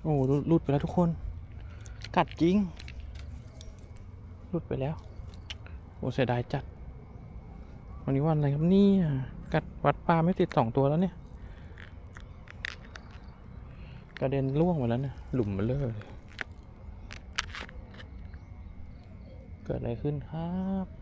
โอ้หลุดไปแล้วทุกคนกัดจริงหลุดไปแล้วโอ้เสียดายจัดวันนี้วันอะไรครับนี่กัดวัดปลาไม่ติด2 ตัวแล้วเนี่ยกระเด็นล่วงหมดแล้วเนี่ยหลุมมาเลยเกิดอะไรขึ้นครับ